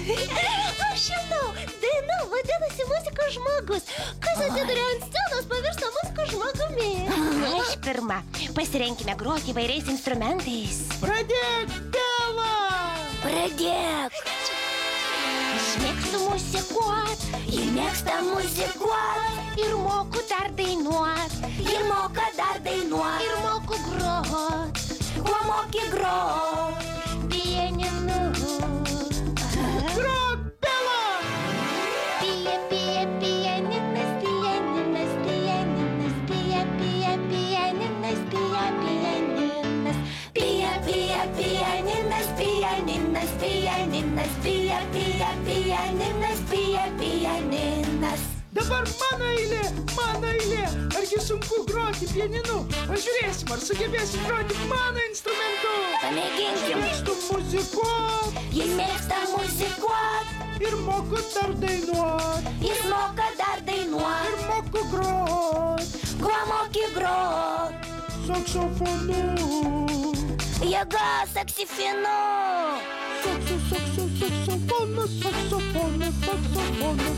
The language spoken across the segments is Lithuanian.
Aš žinau, daina vadinasi Muzikos žmogus. Kas atsiduria ant scenos, pavirsta muzikos žmogumi. Aš pirma. Pasirenkime groti įvairiais instrumentais. Pradėk, Bela! Pradėk. Aš mėgstu muzikuot. Ji mėgsta muzikuot. Ir moku dar dainuot. Ir moka dar dainuot. Ir moku grot. Kuo moki grot? Pianinu. Grok, Bela! Pija, pija, pianinas, pianinas, pianinas. Pija, pija, pianinas, pija, pianinas. Pija, pija, pianinas, pianinas, pianinas. Pija, pija, pianinas, pija, pianinas. Dabar mano eilė, mano eilė. Argi sunku groti pianinu? Pažiūrėsim, ar sugebėsim groti mano instrumentu. Pamėginkim. Mėgstu muzikuot Ji mėgsta muzikuot. ir moku dar dainuot. Jis moka dar dainuot. Ir moku grot Kuo moki grot? saksofonu. Jėga saksifinu. Saksofonas, saksofonas, saksofonas,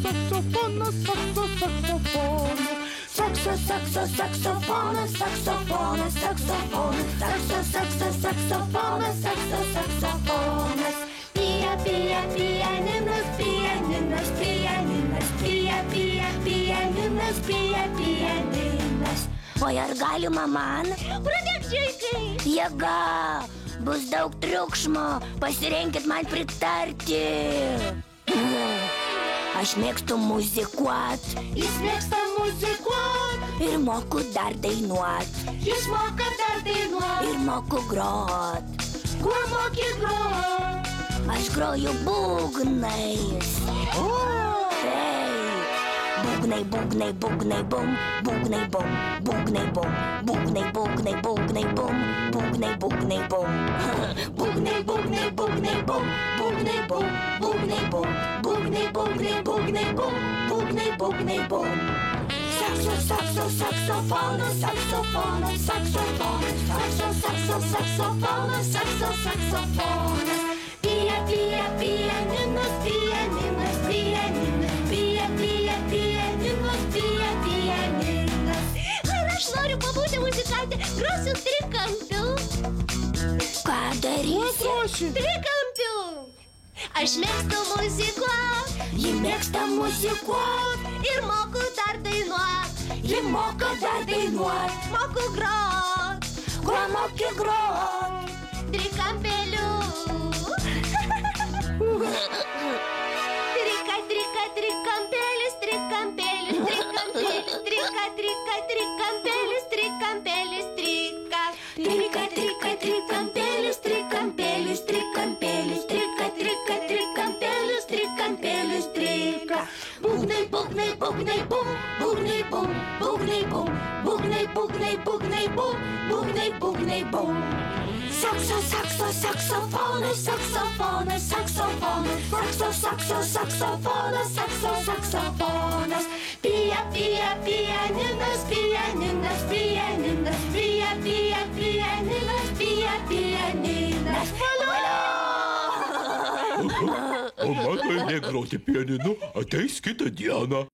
saksofonas, saksofonas. Sakso, sakso, saksofonas, saksofonas, saksofonas. Sakso, sakso, saksofonas, sakso, saksofonas. Pija, pija, pianinas, pianinas, pianinas. Pija, pija, pianinas, pija, pianinas. Oi, ar galima man? Pradėk, Džeikai. Jėga! Bus daug triukšmo, pasirenkit man pritarti. Aš mėgstu muzikuot. Jis mėgsta muzikuot Ir moku dar dainuot. Jis moka dar dainuot. Ir moku grot. Kuo moki grot? Aš groju būgnais. Hey! Būgnai, būgnai, būgnai, bum. Būgnai, bum. Būgnai, bum. Būgnai, būgnai, būgnai, bum. Būgnai, būgnai, bum. Būgnai, būgnai, būgnai, bum. Būgnai, bum. Būgnai, bum. Būgnai, būgnai, būgnai, bum. Būgnai, būgnai, bum. Sakso, sakso, saksofonas, saksofonas, saksofonas. Sakso, sakso, saksofonas, sakso, saksofonas. Pija, pija, pianinas, pianinas, pianinas. Pija, pija, pianinas, pija, pianinas. Ar aš noriu pabūti muzikantė, grosiu trikampiu. Ką darysi? Grosi. Trikampiu. Aš mėgstu muzikuot. Ji mėgsta muzikuot. Ir moku dar dainuot. Ji moka dar dainuot. Moku grot. Kuo moki grot? Trikampeliu. Trika, trika, trikampelis, trikampelis, trikampelis. Trika, trika, trikampelis, trikampelis, trika. Trika, trika, trikampelis, trikampelis, trikampelis. Trika, trika, trikampelis, trikampelis, trika. Būgnai, būgnai, būgnai, bum. Būgnai, bum. Būgnai, bum. Būgnai, būgnai, būgnai, bum. Būgnai, būgnai, bum. Sakso, sakso, saksofonas, saksofonas, saksofonas. Sakso, sakso, saksofonas, sakso, saksofonas. Pija, pija, pianinas, pianinas, pianinas. Pija, pija, pianinas, pija, pianinas. Valio! O mano eilė groti pianinu ateis kitą dieną.